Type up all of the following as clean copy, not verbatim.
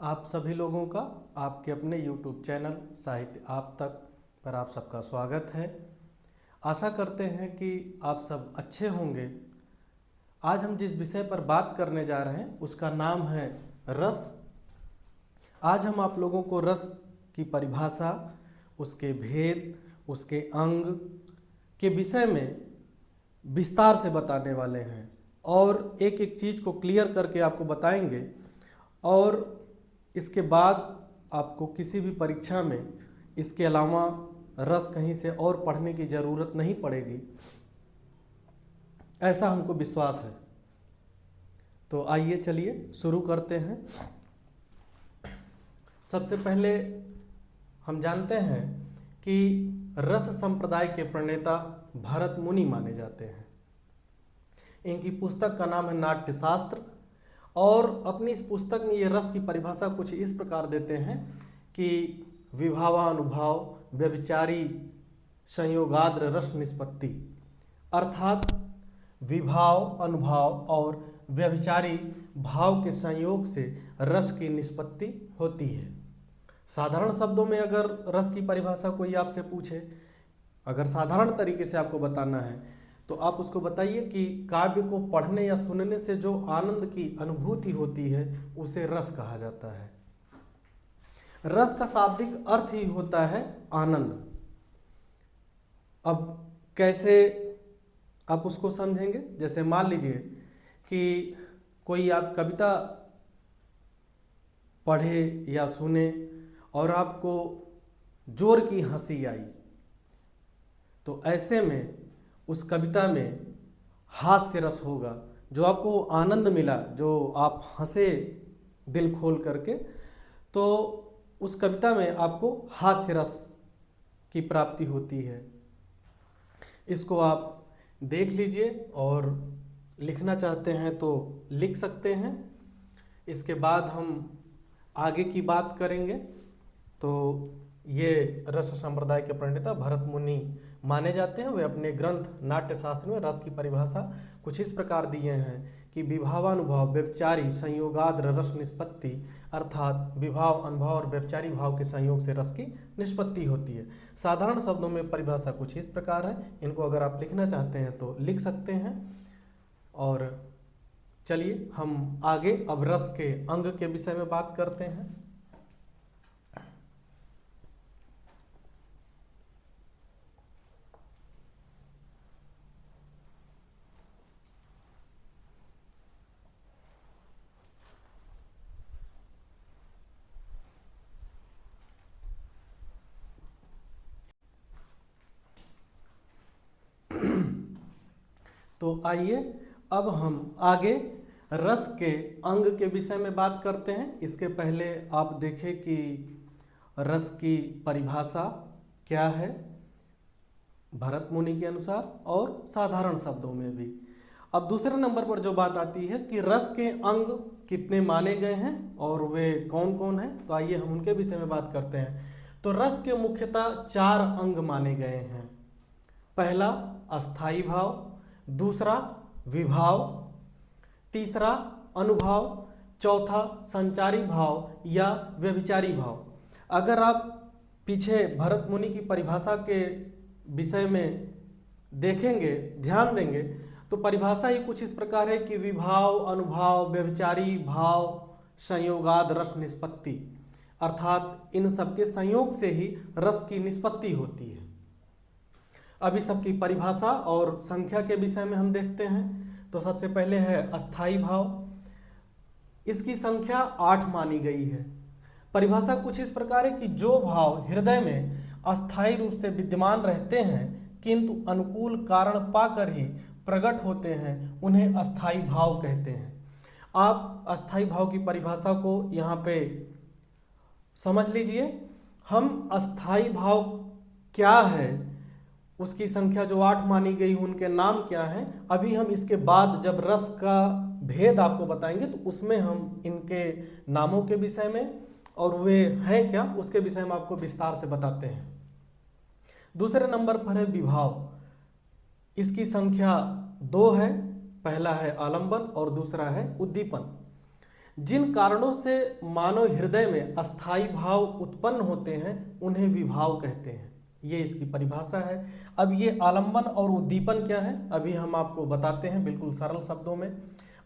आप सभी लोगों का आपके अपने YouTube चैनल साहित्य आप तक पर आप सबका स्वागत है। आशा करते हैं कि आप सब अच्छे होंगे। आज हम जिस विषय पर बात करने जा रहे हैं उसका नाम है रस। आज हम आप लोगों को रस की परिभाषा, उसके भेद, उसके अंग के विषय में विस्तार से बताने वाले हैं और एक एक चीज़ को क्लियर करके आपको बताएंगे। और इसके बाद आपको किसी भी परीक्षा में इसके अलावा रस कहीं से और पढ़ने की ज़रूरत नहीं पड़ेगी, ऐसा हमको विश्वास है। तो आइए चलिए शुरू करते हैं। सबसे पहले हम जानते हैं कि रस संप्रदाय के प्रणेता भरत मुनि माने जाते हैं। इनकी पुस्तक का नाम है नाट्यशास्त्र और अपनी इस पुस्तक में ये रस की परिभाषा कुछ इस प्रकार देते हैं कि विभावानुभाव व्यभिचारी संयोगाद्र रस निष्पत्ति, अर्थात विभाव, अनुभाव और व्यभिचारी भाव के संयोग से रस की निष्पत्ति होती है। साधारण शब्दों में अगर रस की परिभाषा कोई आपसे पूछे, अगर साधारण तरीके से आपको बताना है तो आप उसको बताइए कि काव्य को पढ़ने या सुनने से जो आनंद की अनुभूति होती है उसे रस कहा जाता है। रस का शाब्दिक अर्थ ही होता है आनंद। अब कैसे आप उसको समझेंगे? जैसे मान लीजिए कि कोई आप कविता पढ़े या सुने और आपको जोर की हंसी आई, तो ऐसे में उस कविता में हास्य रस होगा। जो आपको आनंद मिला, जो आप हंसे दिल खोल करके, तो उस कविता में आपको हास्य रस की प्राप्ति होती है। इसको आप देख लीजिए और लिखना चाहते हैं तो लिख सकते हैं। इसके बाद हम आगे की बात करेंगे। तो ये रस संप्रदाय के प्रणेता भरत मुनि माने जाते हैं। वे अपने ग्रंथ नाट्यशास्त्र में रस की परिभाषा कुछ इस प्रकार दिए हैं कि विभावानुभाव व्यभिचारी संयोगाद्र रस निष्पत्ति, अर्थात विभाव, अनुभव और व्यभिचारी भाव के संयोग से रस की निष्पत्ति होती है। साधारण शब्दों में परिभाषा कुछ इस प्रकार है। इनको अगर आप लिखना चाहते हैं तो लिख सकते हैं। और चलिए हम आगे अब रस के अंग के विषय में बात करते हैं। तो आइए अब हम आगे रस के अंग के विषय में बात करते हैं। इसके पहले आप देखें कि रस की परिभाषा क्या है भरत मुनि के अनुसार और साधारण शब्दों में भी। अब दूसरे नंबर पर जो बात आती है कि रस के अंग कितने माने गए हैं और वे कौन कौन हैं, तो आइए हम उनके विषय में बात करते हैं। तो रस के मुख्यतः 4 अंग माने गए हैं। पहला अस्थाई भाव, दूसरा विभाव, तीसरा अनुभव, चौथा संचारी भाव या व्यभिचारी भाव। अगर आप पीछे भरत मुनि की परिभाषा के विषय में देखेंगे, ध्यान देंगे, तो परिभाषा ही कुछ इस प्रकार है कि विभाव, अनुभव, व्यभिचारी भाव संयोगाद रस निष्पत्ति, अर्थात इन सबके संयोग से ही रस की निष्पत्ति होती है। अभी सबकी परिभाषा और संख्या के विषय में हम देखते हैं। तो सबसे पहले है अस्थाई भाव। इसकी संख्या 8 मानी गई है। परिभाषा कुछ इस प्रकार है कि जो भाव हृदय में अस्थाई रूप से विद्यमान रहते हैं किंतु अनुकूल कारण पाकर ही प्रकट होते हैं, उन्हें अस्थाई भाव कहते हैं। आप अस्थाई भाव की परिभाषा को यहाँ पे समझ लीजिए। हम अस्थाई भाव क्या है, उसकी संख्या जो 8 मानी गई, उनके नाम क्या हैं, अभी हम इसके बाद जब रस का भेद आपको बताएंगे तो उसमें हम इनके नामों के विषय में और वे हैं क्या उसके विषय में आपको विस्तार से बताते हैं। दूसरे नंबर पर है विभाव। इसकी संख्या 2 है। पहला है आलंबन और दूसरा है उद्दीपन। जिन कारणों से मानव हृदय में अस्थाई भाव उत्पन्न होते हैं उन्हें विभाव कहते हैं। ये इसकी परिभाषा है। अब ये आलंबन और उद्दीपन क्या है अभी हम आपको बताते हैं बिल्कुल सरल शब्दों में।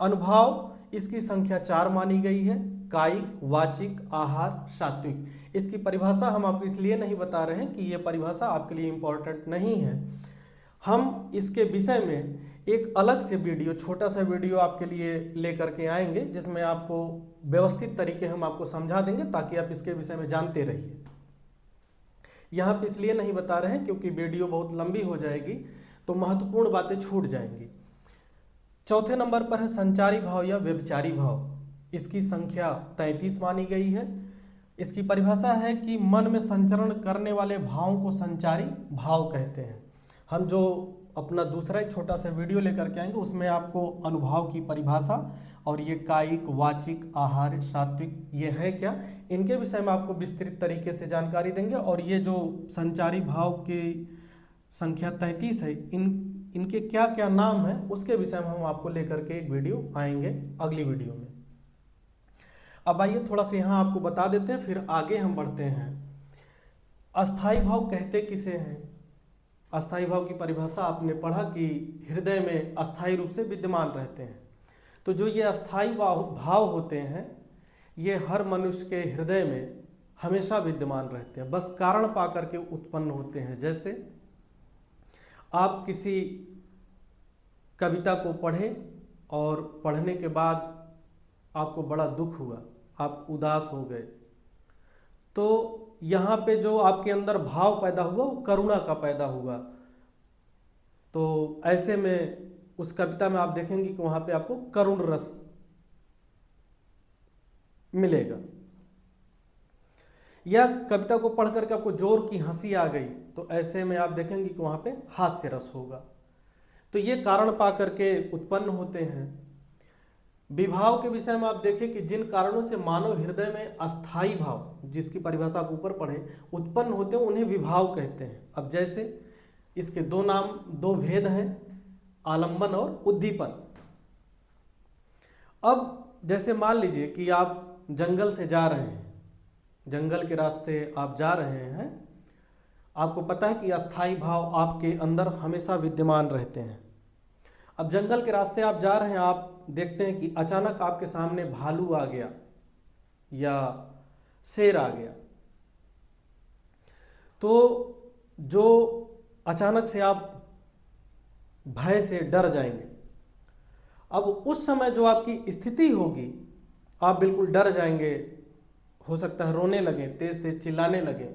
अनुभाव इसकी संख्या 4 मानी गई है, कायिक, वाचिक, आहार, सात्विक। इसकी परिभाषा हम आपको इसलिए नहीं बता रहे हैं कि ये परिभाषा आपके लिए इम्पोर्टेंट नहीं है। हम इसके विषय में एक अलग से वीडियो, छोटा सा वीडियो आपके लिए लेकर के आएंगे जिसमें आपको व्यवस्थित तरीके हम आपको समझा देंगे ताकि आप इसके विषय में जानते रहिए। यहाँ पे इसलिए नहीं बता रहे हैं क्योंकि वीडियो बहुत लंबी हो जाएगी तो महत्वपूर्ण बातें छूट जाएंगी। चौथे नंबर पर है संचारी भाव या व्यभिचारी भाव। इसकी संख्या 33 मानी गई है। इसकी परिभाषा है कि मन में संचरण करने वाले भावों को संचारी भाव कहते हैं। हम जो अपना दूसरा एक छोटा सा वीडियो लेकर के आएंगे उसमें आपको अनुभाव की परिभाषा और ये कायिक, वाचिक, आहार, सात्विक ये है क्या, इनके विषय में आपको विस्तृत तरीके से जानकारी देंगे। और ये जो संचारी भाव की संख्या 33 है इनके क्या क्या नाम है उसके विषय में हम आपको लेकर के एक वीडियो आएंगे अगली वीडियो में। अब आइए थोड़ा सा यहाँ आपको बता देते हैं फिर आगे हम बढ़ते हैं। अस्थाई भाव कहते किसे हैं? अस्थाई भाव की परिभाषा आपने पढ़ा कि हृदय में अस्थाई रूप से विद्यमान रहते हैं। तो जो ये अस्थाई भाव होते हैं ये हर मनुष्य के हृदय में हमेशा विद्यमान रहते हैं, बस कारण पा करके उत्पन्न होते हैं। जैसे आप किसी कविता को पढ़ें और पढ़ने के बाद आपको बड़ा दुख हुआ, आप उदास हो गए, तो यहाँ पे जो आपके अंदर भाव पैदा हुआ वो करुणा का पैदा हुआ। तो ऐसे में उस कविता में आप देखेंगे कि वहाँ पे आपको करुण रस मिलेगा। या कविता को पढ़ करके आपको जोर की हंसी आ गई तो ऐसे में आप देखेंगे कि वहाँ पे हास्य रस होगा। तो ये कारण पा करके उत्पन्न होते हैं। विभाव के विषय में आप देखें कि जिन कारणों से मानव हृदय में अस्थाई भाव, जिसकी परिभाषा आप ऊपर पढ़े, उत्पन्न होते हैं उन्हें विभाव कहते हैं। अब जैसे इसके दो भेद हैं, आलंबन और उद्दीपन। अब जैसे मान लीजिए कि आप जंगल से जा रहे हैं, जंगल के रास्ते आप जा रहे हैं, आपको पता है कि अस्थाई भाव आपके अंदर हमेशा विद्यमान रहते हैं। अब जंगल के रास्ते आप जा रहे हैं, आप देखते हैं कि अचानक आपके सामने भालू आ गया या शेर आ गया, तो जो अचानक से आप भय से डर जाएंगे। अब उस समय जो आपकी स्थिति होगी, आप बिल्कुल डर जाएंगे, हो सकता है रोने लगे, तेज तेज चिल्लाने लगे।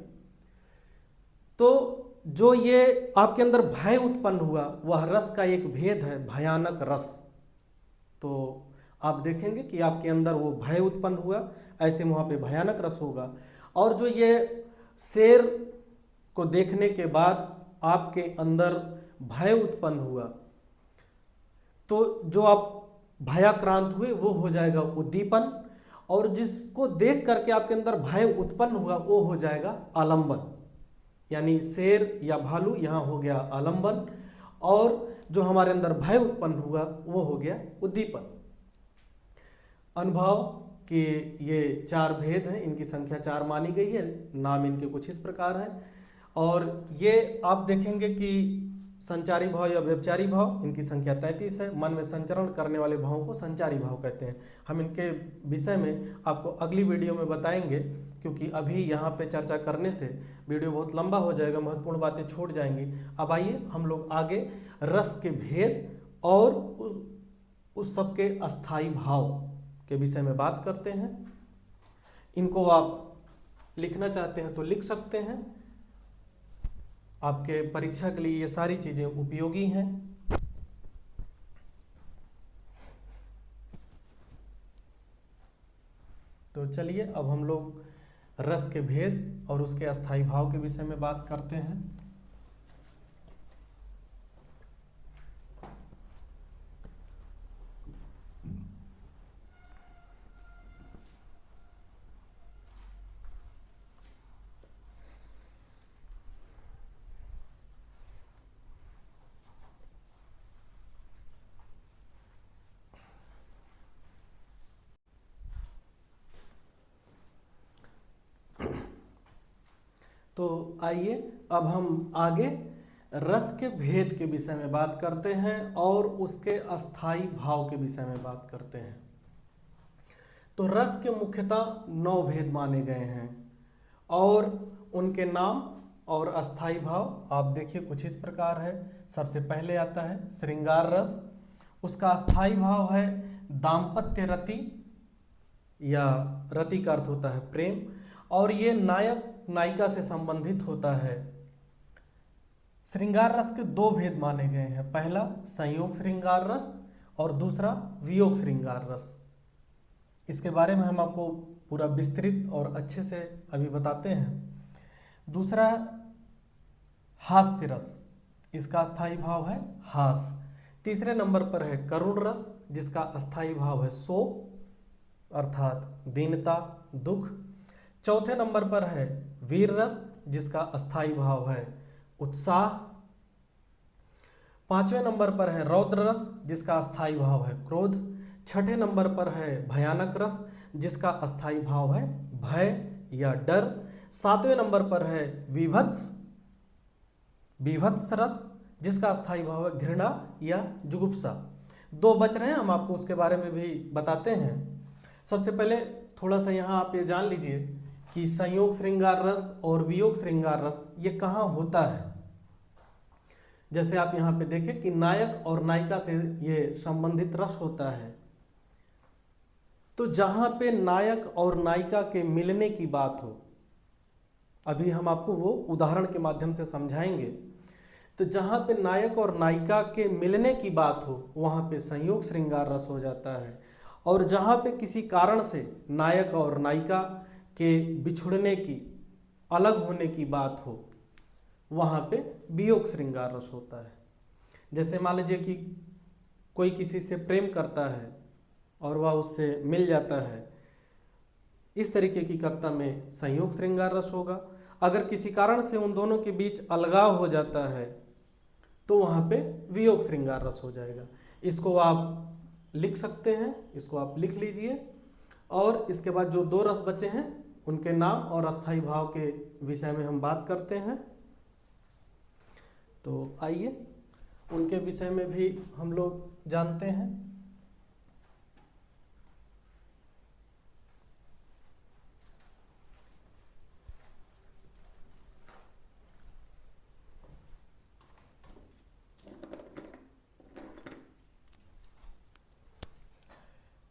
तो जो ये आपके अंदर भय उत्पन्न हुआ वह रस का एक भेद है, भयानक रस। तो आप देखेंगे कि आपके अंदर वो भय उत्पन्न हुआ, ऐसे वहाँ पे भयानक रस होगा। और जो ये शेर को देखने के बाद आपके अंदर भय उत्पन्न हुआ, तो जो आप भयाक्रांत हुए वो हो जाएगा उद्दीपन। और जिसको देख करके आपके अंदर भय उत्पन्न हुआ वो हो जाएगा आलंबन। यानी शेर या भालू यहाँ हो गया आलंबन, और जो हमारे अंदर भय उत्पन्न हुआ वो हो गया उद्दीपन। अनुभव के ये 4 भेद हैं, इनकी संख्या 4 मानी गई है। नाम इनके कुछ इस प्रकार हैं। और ये आप देखेंगे कि संचारी भाव या व्यभिचारी भाव, इनकी संख्या 33 है। मन में संचरण करने वाले भावों को संचारी भाव कहते हैं। हम इनके विषय में आपको अगली वीडियो में बताएंगे, क्योंकि अभी यहाँ पे चर्चा करने से वीडियो बहुत लंबा हो जाएगा, महत्वपूर्ण बातें छूट जाएंगी। अब आइए हम लोग आगे रस के भेद और उस सब के अस्थाई भाव के विषय में बात करते हैं। इनको आप लिखना चाहते हैं तो लिख सकते हैं, आपके परीक्षा के लिए ये सारी चीजें उपयोगी हैं। तो चलिए अब हम लोग रस के भेद और उसके अस्थाई भाव के विषय में बात करते हैं। तो आइए अब हम आगे रस के भेद के विषय में बात करते हैं और उसके अस्थाई भाव के विषय में बात करते हैं। तो रस के मुख्यतः 9 भेद माने गए हैं और उनके नाम और अस्थाई भाव आप देखिए कुछ इस प्रकार है। सबसे पहले आता है श्रृंगार रस, उसका अस्थाई भाव है दाम्पत्य रति या रति का अर्थ होता है प्रेम, और ये नायक नायिका से संबंधित होता है। श्रृंगार रस के 2 भेद माने गए हैं, पहला संयोग श्रृंगार रस और दूसरा वियोग श्रृंगार रस। इसके बारे में हम आपको पूरा विस्तृत और अच्छे से अभी बताते हैं। दूसरा हास्य रस, इसका अस्थाई भाव है हास। तीसरे नंबर पर है करुण रस, जिसका अस्थाई भाव है शोक अर्थात दीनता दुख। चौथे नंबर पर है वीर रस, जिसका अस्थाई भाव है उत्साह। 5वें नंबर पर है रौद्र रस, जिसका अस्थाई भाव है क्रोध। 6ठे नंबर पर है भयानक रस, जिसका अस्थाई भाव है भय या डर। 7वें नंबर पर है विभत्स रस, जिसका अस्थाई भाव है घृणा या जुगुप्सा। 2 बच रहे हैं, हम आपको उसके बारे में भी बताते हैं। सबसे पहले थोड़ा सा यहाँ आप ये जान लीजिए कि संयोग श्रृंगार रस और वियोग श्रृंगार रस ये कहाँ होता है। जैसे आप यहाँ पे देखें कि नायक और नायिका से ये संबंधित रस होता है। तो जहाँ पे नायक और नायिका के मिलने की बात हो, अभी हम आपको वो उदाहरण के माध्यम से समझाएंगे। तो जहाँ पे नायक और नायिका के मिलने की बात हो वहाँ पे संयोग श्रृंगार रस हो जाता है, और जहाँ पे किसी कारण से नायक और नायिका के बिछुड़ने की अलग होने की बात हो वहाँ पे वियोग श्रृंगार रस होता है। जैसे मान लीजिए कि कोई किसी से प्रेम करता है और वह उससे मिल जाता है, इस तरीके की कविता में संयोग श्रृंगार रस होगा। अगर किसी कारण से उन दोनों के बीच अलगाव हो जाता है तो वहाँ पे वियोग श्रृंगार रस हो जाएगा। इसको आप लिख सकते हैं, इसको आप लिख लीजिए। और इसके बाद जो 2 रस बचे हैं उनके नाम और अस्थाई भाव के विषय में हम बात करते हैं। तो आइए उनके विषय में भी हम लोग जानते हैं।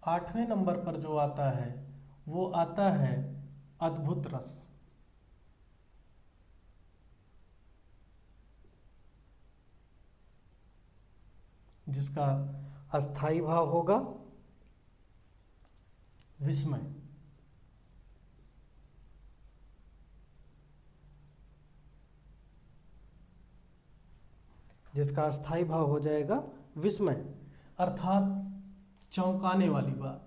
आठवें नंबर पर जो आता है वो आता है अद्भुत रस। जिसका अस्थाई भाव होगा विस्मय। जिसका अस्थाई भाव हो जाएगा विस्मय अर्थात चौंकाने वाली बात।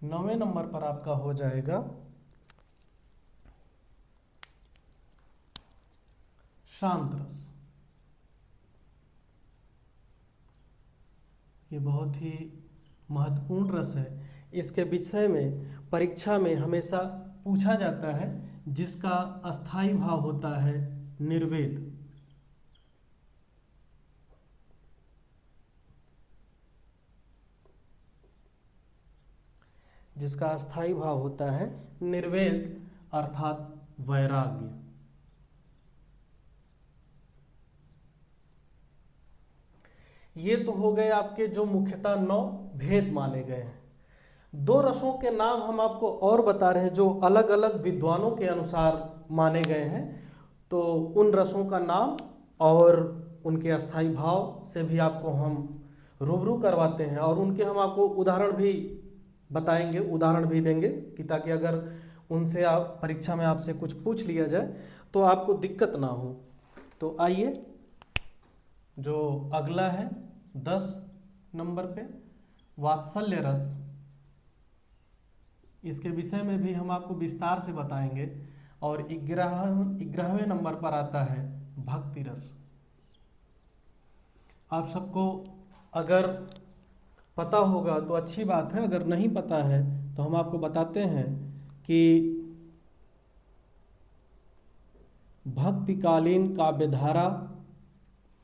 नौवें नंबर पर आपका हो जाएगा शांत रस। ये बहुत ही महत्वपूर्ण रस है। इसके विषय में परीक्षा में हमेशा पूछा जाता है, जिसका अस्थाई भाव होता है निर्वेद। जिसका अस्थाई भाव होता है निर्वेद अर्थात वैराग्य। ये तो हो गए आपके जो मुख्यतः 9 भेद माने गए हैं। 2 रसों के नाम हम आपको और बता रहे हैं जो अलग अलग विद्वानों के अनुसार माने गए हैं। तो उन रसों का नाम और उनके अस्थाई भाव से भी आपको हम रूबरू करवाते हैं, और उनके हम आपको उदाहरण भी बताएंगे, उदाहरण भी देंगे कि ताकि अगर उनसे आप परीक्षा में आपसे कुछ पूछ लिया जाए तो आपको दिक्कत ना हो। तो आइए जो अगला है 10 नंबर पे वात्सल्य रस, इसके विषय में भी हम आपको विस्तार से बताएंगे। और 11वें नंबर पर आता है भक्ति रस। आप सबको अगर पता होगा तो अच्छी बात है, अगर नहीं पता है तो हम आपको बताते हैं कि भक्तिकालीन काव्यधारा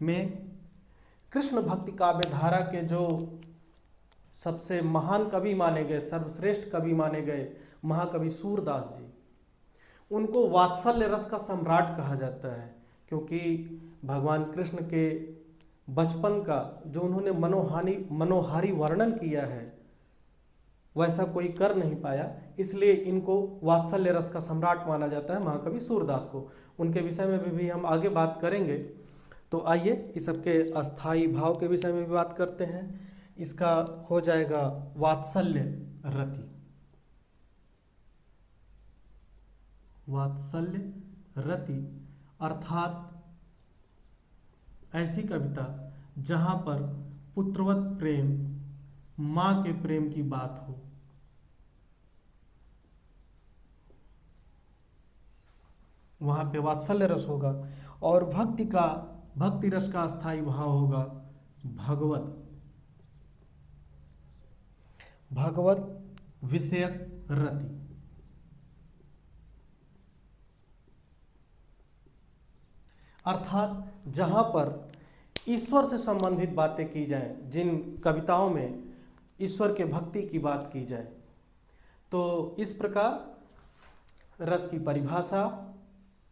में कृष्ण भक्ति काव्यधारा के जो सबसे महान कवि माने गए, सर्वश्रेष्ठ कवि माने गए महाकवि सूरदास जी, उनको वात्सल्य रस का सम्राट कहा जाता है, क्योंकि भगवान कृष्ण के बचपन का जो उन्होंने मनोहारी वर्णन किया है वैसा कोई कर नहीं पाया, इसलिए इनको वात्सल्य रस का सम्राट माना जाता है महाकवि सूरदास को। उनके विषय में भी हम आगे बात करेंगे। तो आइए इस सबके अस्थाई भाव के विषय में भी बात करते हैं। इसका हो जाएगा वात्सल्य रति। वात्सल्य रति अर्थात ऐसी कविता जहां पर पुत्रवत प्रेम, मां के प्रेम की बात हो, वहां पे वात्सल्य रस होगा। और भक्ति रस का स्थायी भाव होगा भगवत विषयक रति। अर्थात जहां पर ईश्वर से संबंधित बातें की जाएं, जिन कविताओं में ईश्वर के भक्ति की बात की जाए, तो इस प्रकार रस की परिभाषा,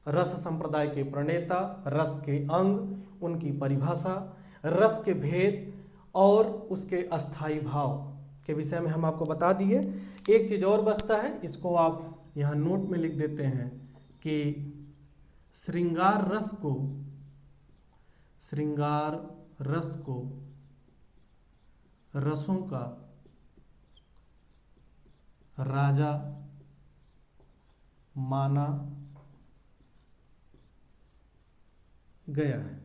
रस संप्रदाय के प्रणेता, रस के अंग, उनकी परिभाषा, रस के भेद और उसके अस्थाई भाव के विषय में हम आपको बता दिए। एक चीज और बचता है, इसको आप यहाँ नोट में लिख देते हैं कि श्रृंगार रस को रसों का राजा माना गया है।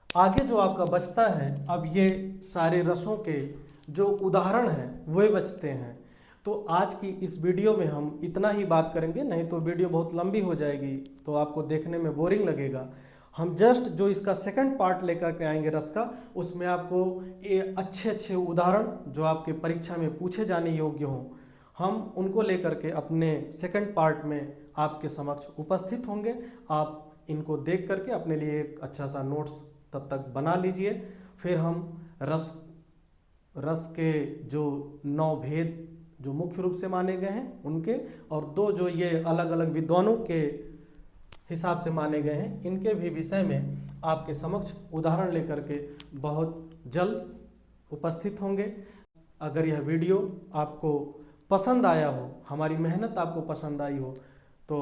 आगे जो आपका बचता है, अब ये सारे रसों के जो उदाहरण हैं वे बचते हैं। तो आज की इस वीडियो में हम इतना ही बात करेंगे, नहीं तो वीडियो बहुत लंबी हो जाएगी तो आपको देखने में बोरिंग लगेगा। हम जस्ट जो इसका सेकंड पार्ट लेकर के आएंगे रस का, उसमें आपको ये अच्छे उदाहरण जो आपके परीक्षा में पूछे जाने योग्य हों, हम उनको लेकर के अपने सेकंड पार्ट में आपके समक्ष उपस्थित होंगे। आप इनको देख करके अपने लिए एक अच्छा सा नोट्स तब तक बना लीजिए। फिर हम रस के जो 9 भेद जो मुख्य रूप से माने गए हैं उनके, और 2 जो ये अलग अलग विद्वानों के हिसाब से माने गए हैं, इनके भी विषय में आपके समक्ष उदाहरण लेकर के बहुत जल्द उपस्थित होंगे। अगर यह वीडियो आपको पसंद आया हो, हमारी मेहनत आपको पसंद आई हो, तो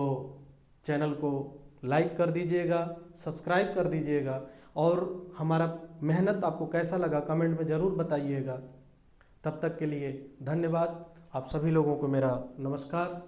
चैनल को लाइक कर दीजिएगा, सब्सक्राइब कर दीजिएगा, और हमारा मेहनत आपको कैसा लगा कमेंट में ज़रूर बताइएगा। तब तक के लिए धन्यवाद। आप सभी लोगों को मेरा नमस्कार।